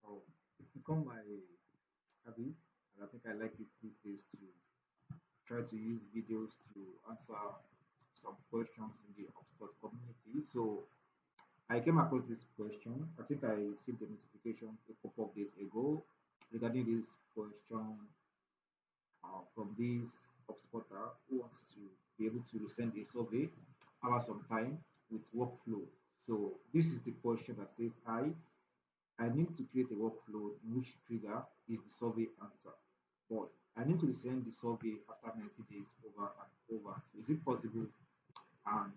Oh, it's become my habit, and I think I like it these days to try to use videos to answer some questions in the HubSpot community. So I came across this question. I think I received a notification a couple of days ago regarding this question from this HubSpotter who wants to be able to send a survey about some time with workflow. So this is the question that says, I need to create a workflow in which trigger is the survey answer, but I need to send the survey after 90 days over and over. So is it possible, and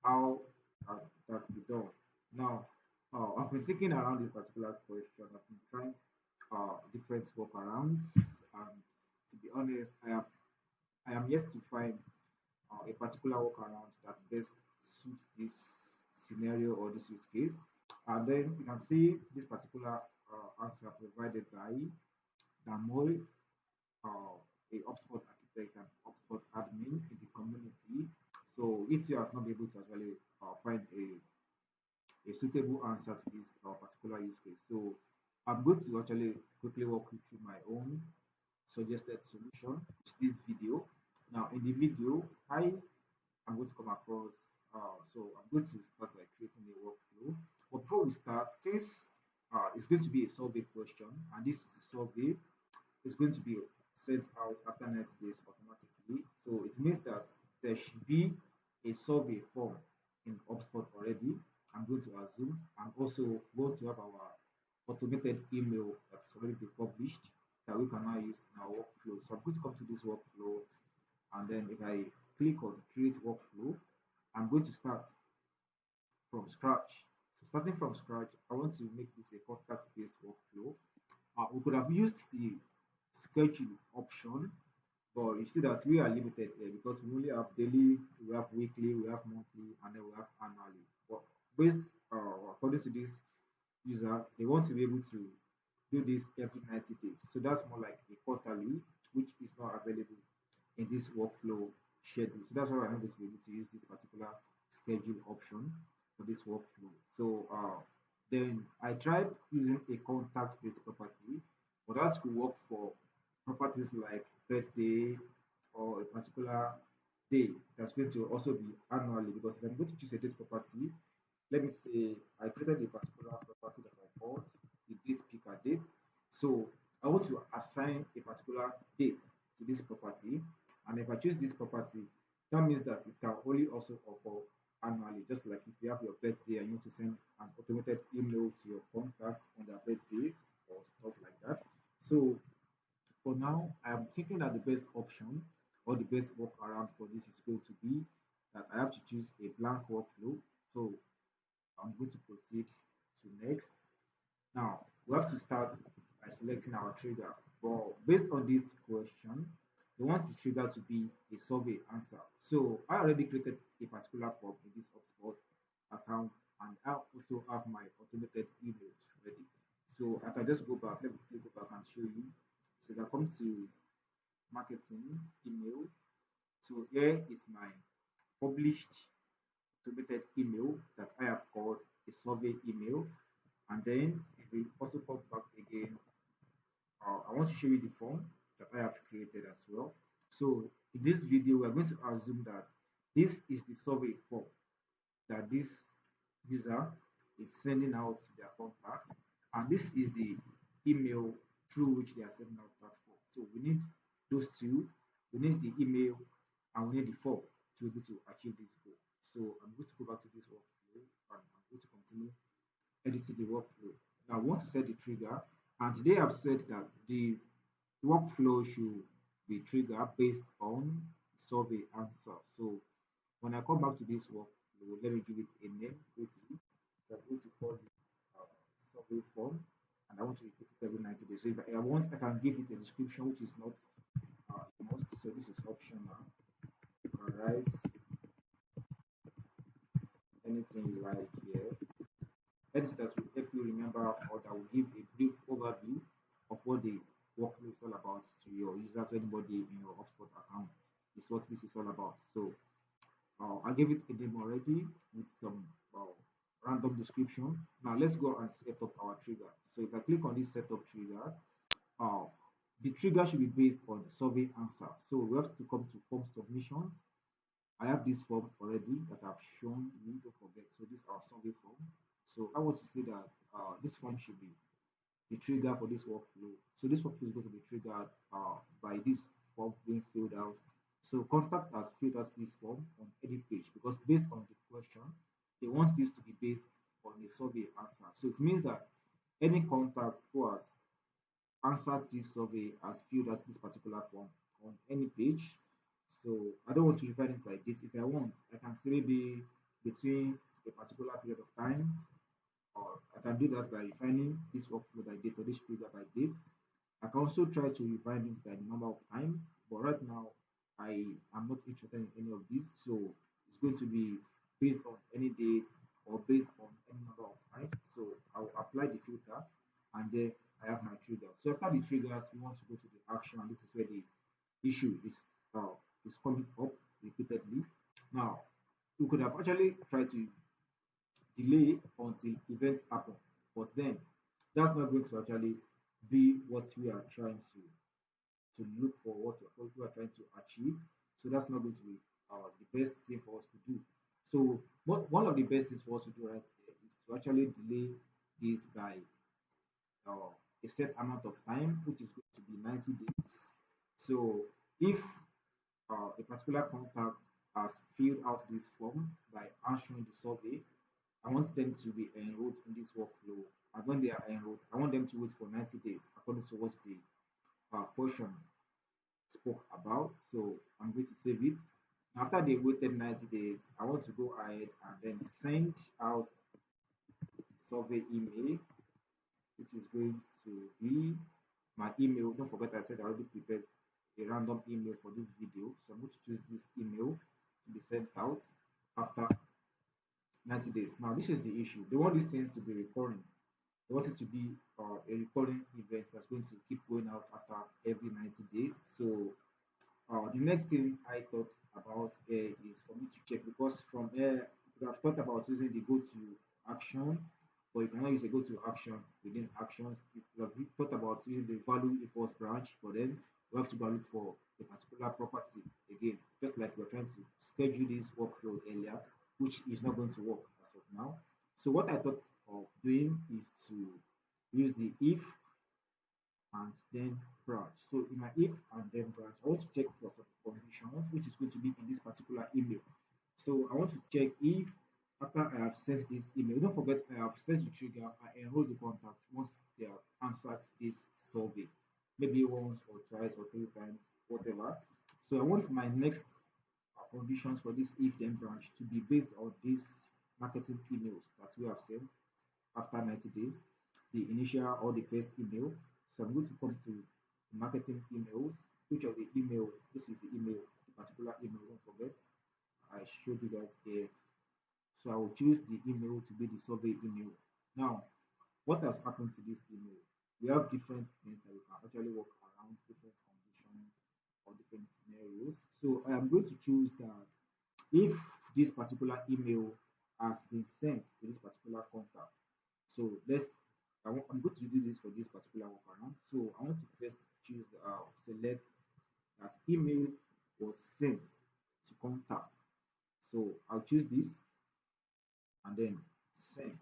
how can that be done? Now, I've been thinking around this particular question. I've been trying different workarounds, and to be honest, I am yet to find a particular workaround that best suits this scenario or this use case. And then you can see this particular answer provided by Damoy, a HubSpot architect and HubSpot admin in the community. So it too has not been able to actually find a suitable answer to this particular use case. So I'm going to actually quickly walk you through my own suggested solution, which is this video. Now, in the video, I'm going to come across. So I'm going to start by creating a workflow. But before we start, since it's going to be a survey question, and this is a survey, it's going to be sent out after 90 days automatically. So it means that there should be a survey form in HubSpot already. I'm going to assume, and also going to have our automated email that's already been published that we can now use in our workflow. So I'm going to come to this workflow, and then if I click on create workflow, I'm going to start from scratch. So starting from scratch, I want to make this a contact-based workflow. We could have used the schedule option, but you see that we are limited here because we only have daily, we have weekly, we have monthly, and then we have annually. But based according to this user, they want to be able to do this every 90 days. So that's more like a quarterly, which is not available in this workflow schedule. So that's why we're not going to be able to use this particular schedule option for this workflow. So then I tried using a contact-based property, but that could work for properties like birthday or a particular day that's going to also be annually. Because if I'm going to choose a date property, let me say I created a particular property that I called the date picker date. So I want to assign a particular date to this property, and if I choose this property, that means that it can only also occur annually. Just like if you have your birthday and you want to send an automated email to your contacts on their birthdays or stuff like that. So for now, I am thinking that the best option or the best workaround for this is going to be that I have to choose a blank workflow. So I'm going to proceed to next. Now, we have to start by selecting our trigger. But based on this question, we want the trigger to be a survey answer. So I already created a particular form in this HubSpot account, and I also have my automated emails ready. So I can just go back, let me quickly go back and show you. So if I come to marketing emails, so here is my published automated email that I have called a survey email. And then it will also come back again. I want to show you the form that I have created as well. So in this video, we're going to assume that this is the survey form that this user is sending out to their contact, and this is the email through which they are sending out that form. So we need those two. We need the email and we need the form to be able to achieve this goal. So I'm going to go back to this workflow and I'm going to continue editing the workflow. Now I want to set the trigger, and today I've said that the workflow should be triggered based on survey answer. So when I come back to this workflow, let me give it a name quickly. So I'm going to call it survey form, and I want to repeat it every 90 days. So if I want, I can give it a description which is not a must. So this is optional. You can write anything you like here. Anything that will help you remember or that will give a brief overview of what the workflow is all about to your users, to anybody in your HubSpot account. Is what this is all about. So I gave it a name already with some random description. Now let's go and set up our trigger. So if I click on this setup trigger, uh, the trigger should be based on the survey answer. So we have to come to form submissions. I have this form already that I've shown you, don't forget. So this is our survey form. So I want to say that this form should be the trigger for this workflow. So this workflow is going to be triggered by this form being filled out. So contact has filled out this form on edit page because based on the question, they want this to be based on the survey answer. So it means that any contact who has answered this survey has filled out this particular form on any page. So I don't want to refine this by date. If I want, I can say maybe between a particular period of time, or I can do that by refining this workflow by date or this trigger by date. I can also try to refine it by the number of times, but right now I am not interested in any of this. So it's going to be based on any date or based on any number of times. So I'll apply the filter and then I have my trigger. So after the triggers, we want to go to the action. This is where the issue is coming up repeatedly. Now, we could have actually tried to delay until event happens, but then that's not going to actually be what we are trying to look for, what we are trying to achieve. So that's not going to be the best thing for us to do. So one of the best things for us to do right here is to actually delay this by a set amount of time, which is going to be 90 days. So if a particular contact has filled out this form by answering the survey, I want them to be enrolled in this workflow. And when they are enrolled, I want them to wait for 90 days according to what the question spoke about. So I'm going to save it. After they waited 90 days, I want to go ahead and then send out survey email, which is going to be my email. Don't forget I said I already prepared a random email for this video. So I'm going to choose this email to be sent out after 90 days. Now this is the issue. They want these things to be recurring. They want it to be a recurring event that's going to keep going out after every 90 days. So the next thing I thought about is for me to check because from here we have thought about using the go to action, but you cannot use a go to action within actions. You have thought about using the value equals branch, but then we have to go look for a particular property again, just like we're trying to schedule this workflow earlier, which is not going to work as of now. So what I thought of doing is to use the if and then branch. So in my if and then branch, I want to check for some conditions, which is going to be in this particular email. So I want to check if after I have sent this email, don't forget I have set the trigger, I enroll the contact once they have answered this survey, maybe once or twice or three times, whatever. So I want my next conditions for this if then branch to be based on these marketing emails that we have sent after 90 days, the initial or the first email. So I'm going to come to marketing emails, which of the email, this is the email, the particular email, don't forget, I showed you guys here. So I will choose the email to be the survey email. Now, what has happened to this email? We have different things that we can actually work around, different conditions or different scenarios. So I am going to choose that if this particular email has been sent to this particular contact. So I'm going to do this for this particular workaround. So I want to first choose select that email was sent to contact. So I'll choose this and then sent.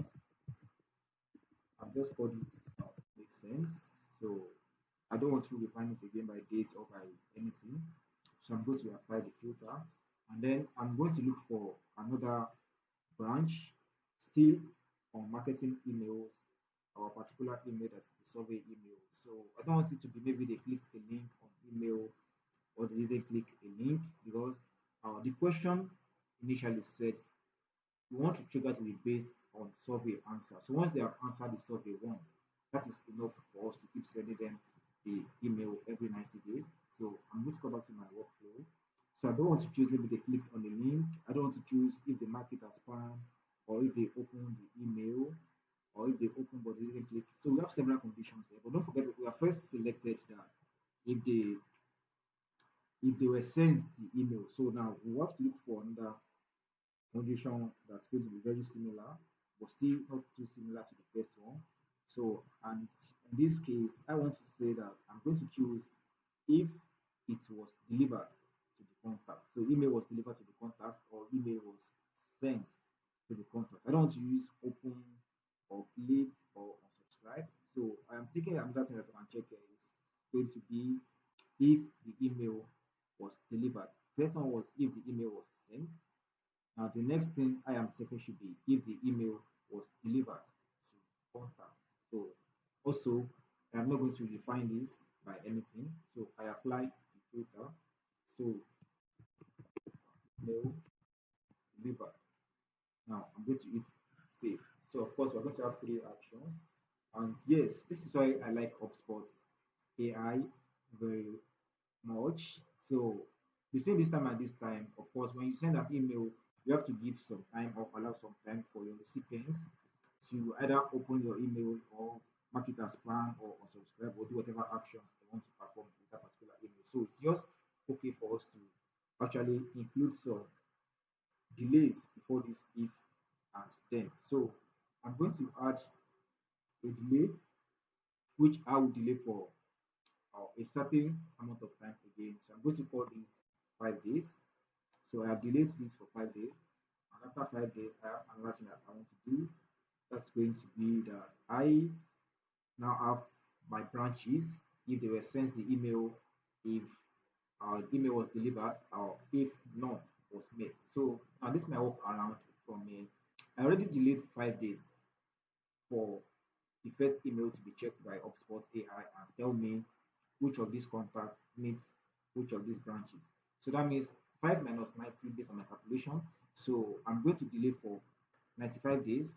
I've just called it make sense. So I don't want to refine it again by date or by anything. So I'm going to apply the filter and then I'm going to look for another branch still on marketing emails or a particular email that is the survey email. So I don't want it to be maybe they clicked a link on email or they didn't click a link because the question initially said we want to trigger to be based on survey answer. So once they have answered the survey once, that is enough for us to keep sending them the email every 90 days. So I'm going to go back to my workflow. So I don't want to choose maybe they clicked on the link. I don't want to choose if they mark it as spam or if they open the email or if they open but they didn't click. So we have several conditions here. But don't forget we have first selected that if they were sent the email. So now we have to look for another condition that's going to be very similar. but still not too similar to the first one. So, and in this case, I want to say that I'm going to choose if it was delivered to the contact. So, email was delivered to the contact or email was sent to the contact. I don't want to use open or clicked or unsubscribed. So, I am taking another thing that I can check here is going to be if the email was delivered. First one was if the email was sent. Now, the next thing I am checking should be if the email was delivered to contact. So, also, I'm not going to define this by anything. So, I apply the filter. So, mail delivered. Now, I'm going to hit save. So, of course, we're going to have three actions. And yes, this is why I like HubSpot AI very much. So between this time and this time, of course, when you send an email, you have to give some time or allow some time for your recipients to either open your email or mark it as spam or unsubscribe or do whatever actions they want to perform with that particular email. So it's just okay for us to actually include some delays before this if and then. So I'm going to add a delay, which I will delay for a certain amount of time again. So I'm going to call this 5 days. So I have delayed this for 5 days. And after 5 days, I have another thing that I want to do. That's going to be that I now have my branches. If they were sent the email, if our email was delivered, or if none was made. So now this might work around from me. I already delayed 5 days for the first email to be checked by HubSpot AI and tell me which of these contacts meets which of these branches. So that means 5 minus 90 based on my calculation. So I'm going to delay for 95 days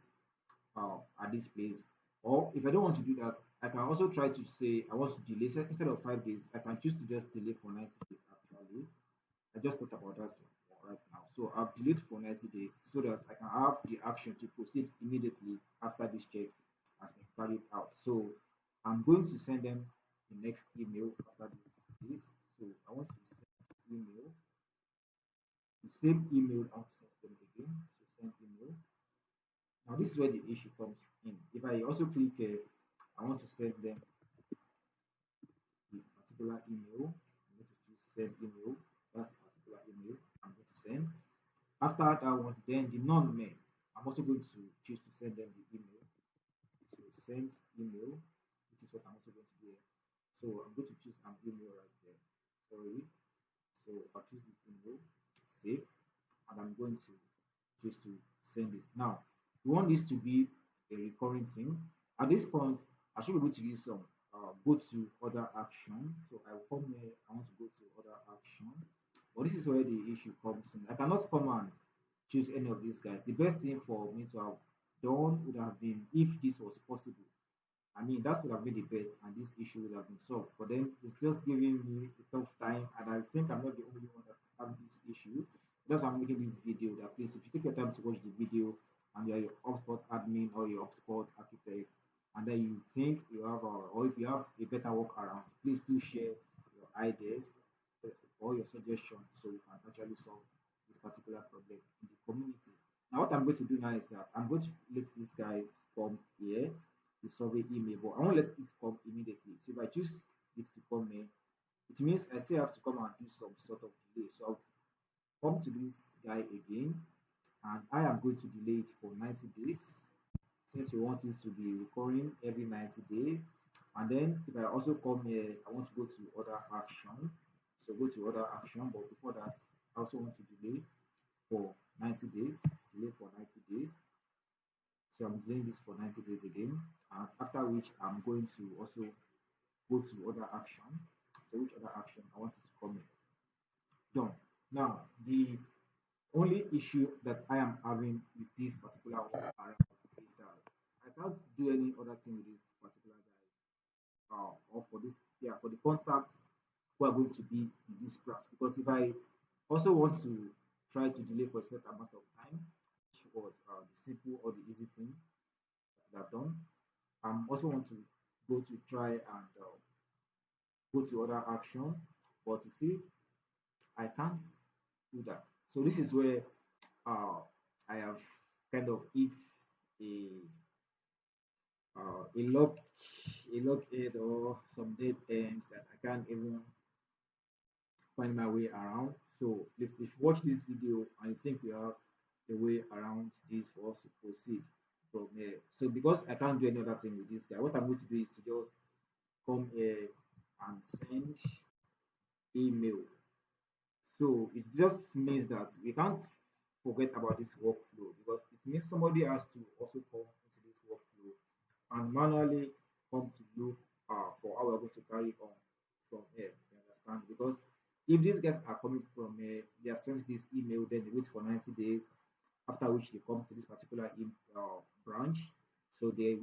at this place. Or if I don't want to do that, I can also try to say I want to delay instead of 5 days. I can choose to just delay for 90 days actually. I just thought about that right now. So I've delayed for 90 days so that I can have the action to proceed immediately after this check has been carried out. So I'm going to send them the next email after this. So I want to send email, the same email I want to send them again. So send email. Now this is where the issue comes in. If I also click I want to send them the particular email. I'm going to choose send email. That's the particular email I'm going to send. After that one, then the non-met, I'm also going to choose to send them the email. So send email, which is what I'm also going to do here. So I'm going to choose an email right there. Sorry. So I'll choose this email, save, and I'm going to choose to send it. Now, we want this to be a recurring thing. At this point, I should be able to use some go to other action. So I will come here, I want to go to other action. But this is where the issue comes in. I cannot come and choose any of these guys. The best thing for me to have done would have been if this was possible. I mean, that would have been the best, and this issue would have been solved. But then it's just giving me a tough time, and I think I'm not the only one that's having this issue. That's why I'm making this video. That please, if you take your time to watch the video, and you're your HubSpot admin or your HubSpot architect, and then you think you have, or if you have a better workaround, please do share your ideas or your suggestions so we can actually solve this particular problem in the community. Now, what I'm going to do now is that I'm going to let this guy come here, the survey email, but I won't let it come immediately. So if I choose it to come here, it means I still have to come and do some sort of delay. So I'll come to this guy again, and I am going to delay it for 90 days since we want it to be recurring every 90 days. And then if I also come here, I want to go to other action. So go to other action, but before that, I also want to delay for 90 days, delay for 90 days. So I'm doing this for 90 days again, and after which I'm going to also go to other action. So which other action I want it to come in. Done. Now the only issue that I am having with this particular one is that I can't do any other thing with this particular guy. Or for this, yeah, for the contacts who are going to be in this branch. Because if I also want to try to delay for a certain amount of time, which was the simple or the easy thing that I've done, I also want to go to try and go to other action. But you see, I can't do that. So this is where uh, I have kind of hit a a lock a lock head or some dead ends that I can't even find my way around. So please, if you watch this video and you think you have a way around this for us to proceed from here. So because I can't do any other thing with this guy, what I'm going to do is to just come here and send email. So it just means that we can't forget about this workflow because it means somebody has to also come into this workflow and manually come to look for how we're going to carry on from here. You understand? Because if these guys are coming from they are sent this email, then they wait for 90 days, after which they come to this particular branch. So they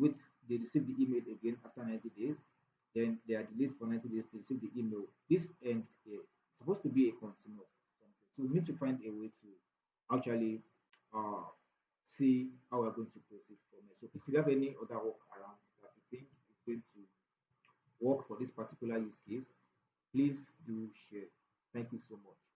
receive the email again after 90 days. Then they are delayed for 90 days to receive the email. This ends here. It's supposed to be a continuous something. So we need to find a way to actually uh, see how we're going to proceed from here. So if you have any other work around that you think is going to work for this particular use case, please do share. Thank you so much.